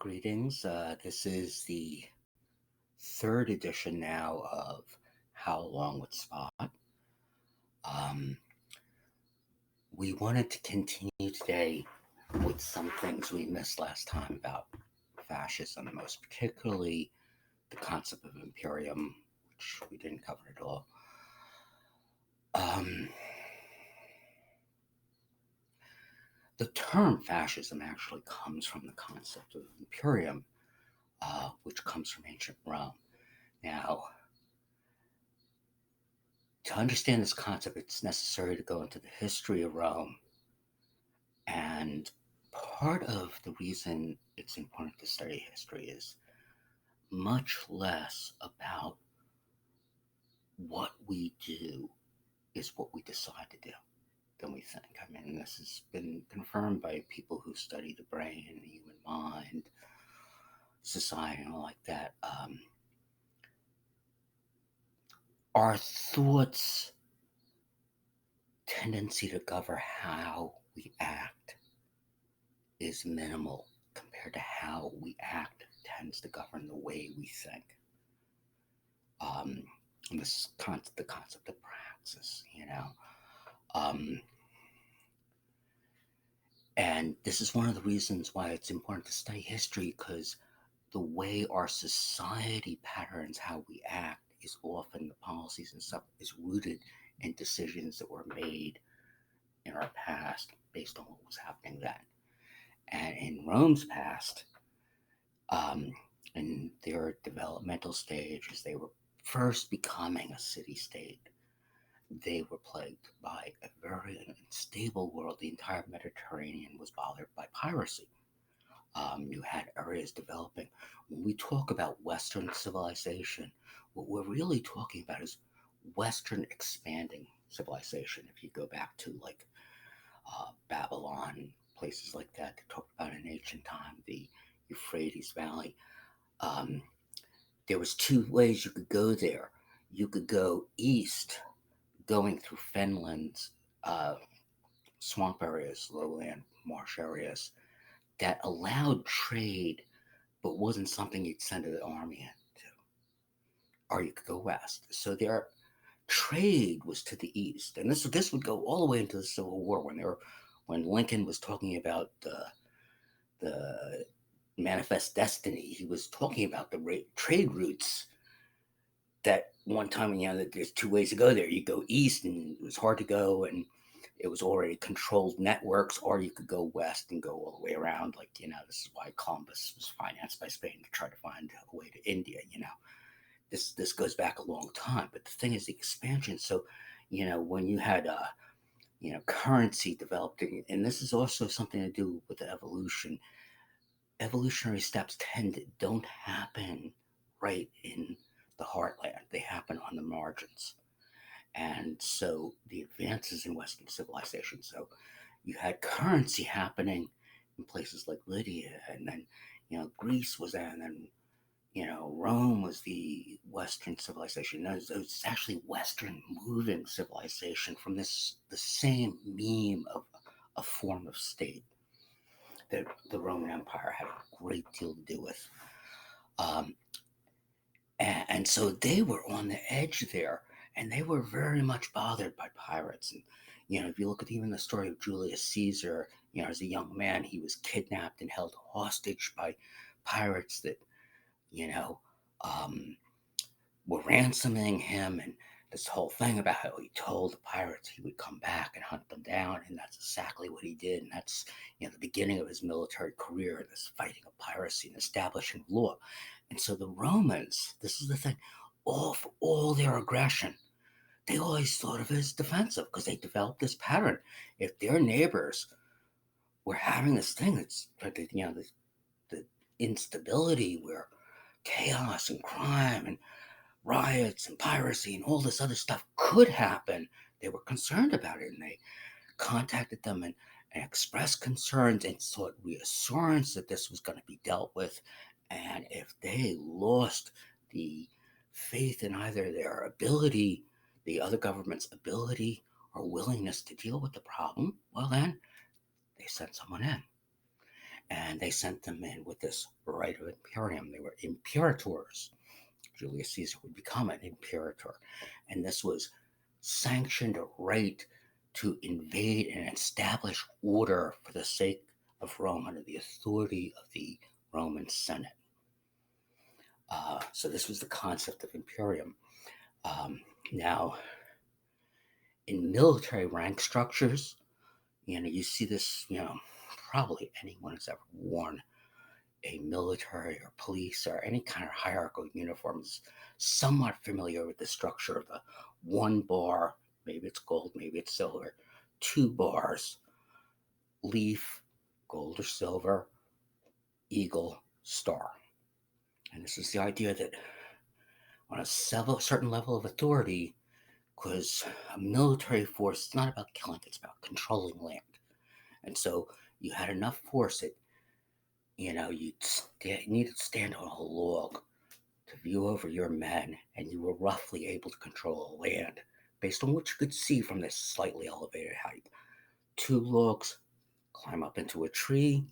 Greetings. This is the third edition now of How Long with Spot. Um, we wanted to continue today with some things we missed last time about fascism, most particularly the concept of imperium, which we didn't cover at all. Um, the term fascism actually comes from the concept of imperium, which comes from ancient Rome. Now, to understand this concept, it's necessary to go into the history of Rome. And part of the reason it's important to study history is much less about what we do is what we decide to do than we think. I mean, this has been confirmed by people who study the brain, the human mind, society, and all like that. Our thoughts' tendency to govern how we act is minimal compared to how we act tends to govern the way we think. And the concept of praxis, and this is one of the reasons why it's important to study history, because the way our society patterns how we act is often the policies and stuff is rooted in decisions that were made in our past based on what was happening then. And in Rome's past, in their developmental stage, as they were first becoming a city-state, they were plagued by a very unstable world. The entire Mediterranean was bothered by piracy. You had areas developing. When we talk about Western civilization, what we're really talking about is Western expanding civilization. If you go back to Babylon, places like that, they talked about in ancient time, the Euphrates Valley. Um, there was two ways you could go there. You could go east, going through fenlands, uh, swamp areas, lowland, marsh areas that allowed trade, but wasn't something you'd send an army into. Or you could go west. So their trade was to the east, and this would go all the way into the Civil War when Lincoln was talking about the manifest destiny. He was talking about the trade routes that one time, that there's two ways to go there. You go east, and it was hard to go, and it was already controlled networks, or you could go west and go all the way around. This is why Columbus was financed by Spain to try to find a way to India. This goes back a long time. But the thing is, the expansion. So, when you had currency developed, and this is also something to do with the evolution. Evolutionary steps don't happen right in the heartland. They happen on the margins. And so the advances in Western civilization. So you had currency happening in places like Lydia, and then, Greece was there, and then, Rome was the Western civilization. No, it's actually Western moving civilization from the same meme of a form of state that the Roman Empire had a great deal to do with. And so they were on the edge there, and they were very much bothered by pirates. And, if you look at even the story of Julius Caesar, as a young man, he was kidnapped and held hostage by pirates that, you know, um, were ransoming him. And this whole thing about how he told the pirates he would come back and hunt them down. And that's exactly what he did. And that's, the beginning of his military career, this fighting of piracy and establishing law. And so the Romans, this is the thing, for all their aggression, they always thought of it as defensive, because they developed this pattern. If their neighbors were having this thing the instability where chaos and crime and riots and piracy and all this other stuff could happen, they were concerned about it, and they contacted them and expressed concerns and sought reassurance that this was going to be dealt with. And if they lost the faith in either their ability, the other government's ability or willingness to deal with the problem, well, then they sent someone in. and they sent them in with this right of imperium. They were imperators. Julius Caesar would become an imperator, and this was sanctioned a right to invade and establish order for the sake of Rome under the authority of the Roman Senate. So this was the concept of imperium. Now, in military rank structures, you see this, probably anyone who's ever worn a military or police or any kind of hierarchical uniform is somewhat familiar with the structure of the one bar, maybe it's gold, maybe it's silver, two bars, leaf, gold or silver, eagle, star. And this is the idea that on a certain level of authority, because a military force is not about killing, it's about controlling land. And so you had enough force that, you needed to stand on a log to view over your men, and you were roughly able to control land based on what you could see from this slightly elevated height. Two logs, climb up into a tree,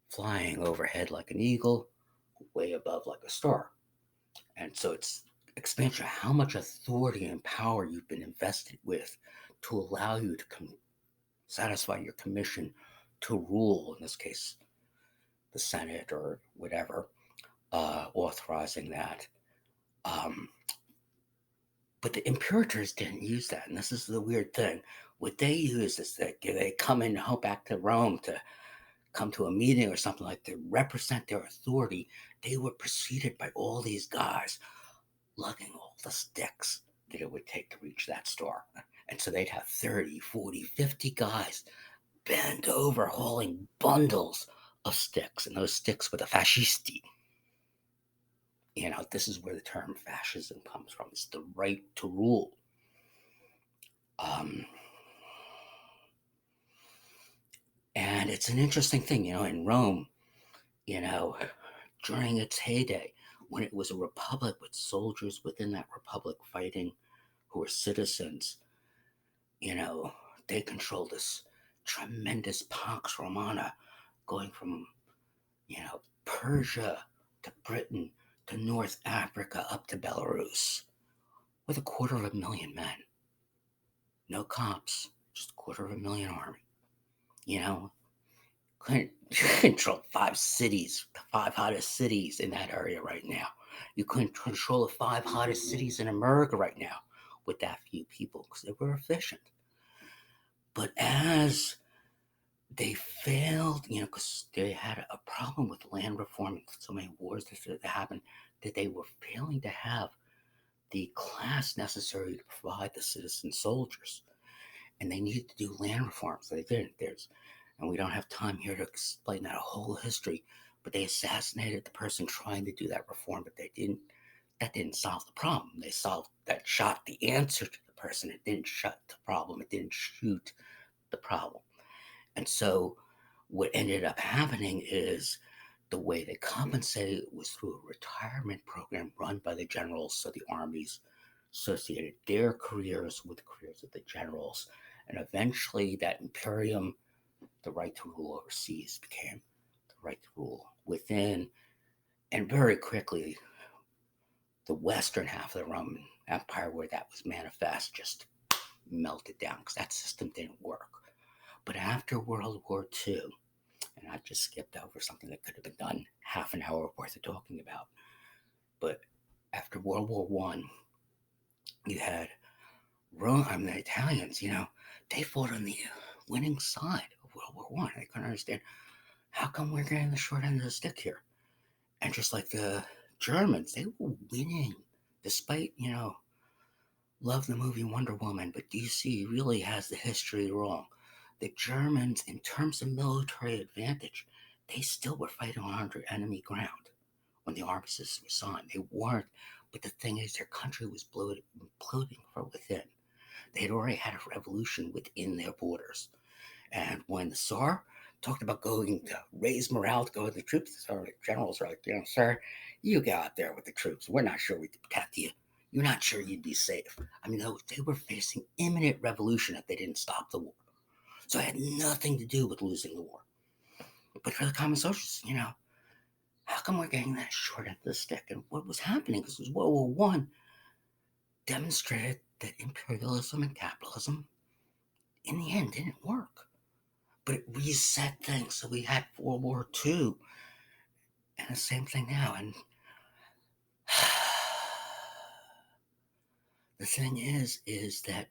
flying overhead like an eagle, way above like a star. And so it's expansion of how much authority and power you've been invested with to allow you to satisfy your commission to rule, in this case, the Senate or whatever, authorizing that. But the imperators didn't use that, and this is the weird thing. What they use is that they come in back to Rome to come to a meeting or something like to represent their authority. They were preceded by all these guys lugging all the sticks that it would take to reach that store. And so they'd have 30, 40, 50 guys bent over hauling bundles of sticks, and those sticks were the fascisti. This is where the term fascism comes from. It's the right to rule. And it's an interesting thing, in Rome, during its heyday, when it was a republic with soldiers within that republic fighting who were citizens, they controlled this tremendous Pax Romana going from, Persia to Britain to North Africa up to Belarus with 250,000 men. No cops, just 250,000 army. Couldn't control 5 cities, the 5 hottest cities in that area right now. You couldn't control the 5 hottest cities in America right now with that few people because they were efficient. But as they failed, because they had a problem with land reform and so many wars that happened, that they were failing to have the class necessary to provide the citizen soldiers. And they needed to do land reforms. They didn't. And we don't have time here to explain that whole history, but they assassinated the person trying to do that reform, but that didn't solve the problem. That shot the answer to the person. It didn't shut the problem. It didn't shoot the problem. And so what ended up happening is the way they compensated was through a retirement program run by the generals. So the armies associated their careers with the careers of the generals. And eventually that imperium, the right to rule overseas, became the right to rule within. And very quickly, the western half of the Roman Empire, where that was manifest, just melted down because that system didn't work. But after World War II, and I just skipped over something that could have been done half an hour worth of talking about, but after World War I, you had Rome, the Italians, they fought on the winning side of World War I. They couldn't understand how come we're getting the short end of the stick here. And just like the Germans, they were winning despite, love the movie Wonder Woman, but DC really has the history wrong. The Germans, in terms of military advantage, they still were fighting under enemy ground when the armistice was signed. They weren't, but the thing is, their country was imploding from within. They had already had a revolution within their borders. And when the Tsar talked about going to raise morale to go with the troops, the generals are like, sir, you go out there with the troops. We're not sure we can protect you. You're not sure you'd be safe. They were facing imminent revolution if they didn't stop the war. So it had nothing to do with losing the war. but for the common socialists, how come we're getting that short end of the stick? And what was happening? Because World War I demonstrated that imperialism and capitalism, in the end, didn't work. But it reset things. So we had World War II, and the same thing now. And the thing is that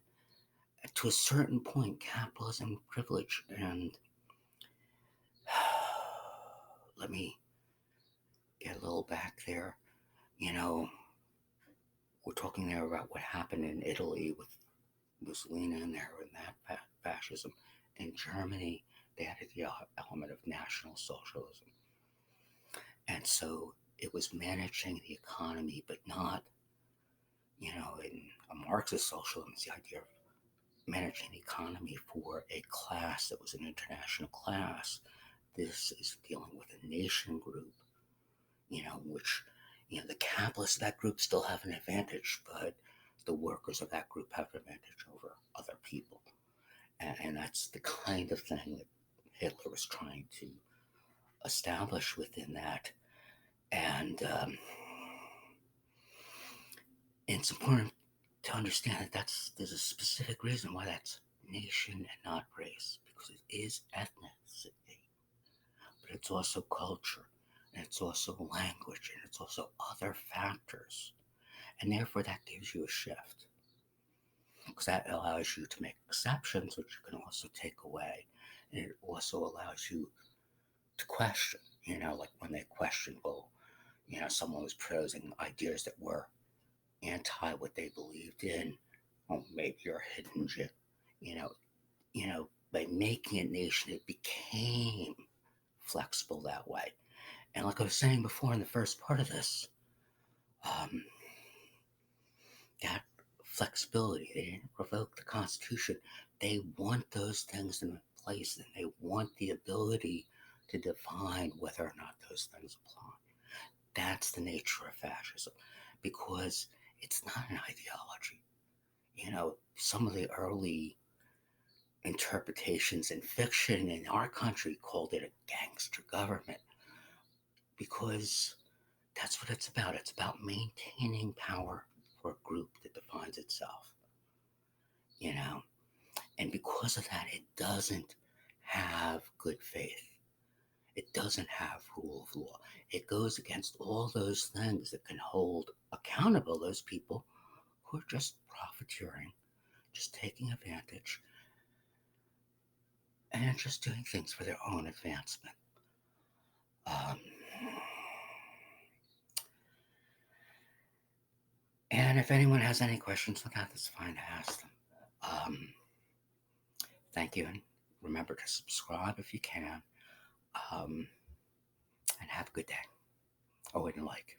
to a certain point, capitalism, privilege, and let me get a little back there. You know, we're talking there about what happened in Italy with Mussolini in there and that fascism. In Germany, they had the element of National Socialism. And so it was managing the economy, but not, in a Marxist socialism, it's the idea of managing the economy for a class that was an international class. This is dealing with a nation group, which, the capitalists of that group still have an advantage, but the workers of that group have an advantage over other people. And that's the kind of thing that Hitler was trying to establish within that. And it's important to understand that there's a specific reason why that's nation and not race, because it is ethnicity, but it's also culture, and it's also language, and it's also other factors. And therefore, that gives you a shift, because that allows you to make exceptions, which you can also take away. And it also allows you to question, like when they question, well, someone was proposing ideas that were anti what they believed in. Well, maybe you're a hidden gem. You know, by making it nation, it became flexible that way. And like I was saying before in the first part of this, um, that flexibility, they didn't revoke the Constitution. They want those things in place, and they want the ability to define whether or not those things apply. That's the nature of fascism, because it's not an ideology. Some of the early interpretations in fiction in our country called it a gangster government, because that's what it's about. It's about maintaining power for a group that defines itself, you know? And because of that, it doesn't have good faith. It doesn't have rule of law. It goes against all those things that can hold accountable those people who are just profiteering, just taking advantage, and just doing things for their own advancement. Um, and if anyone has any questions on that, that's fine to ask them. Um, Thank you, and remember to subscribe if you can, and have a good day. Oh, and like.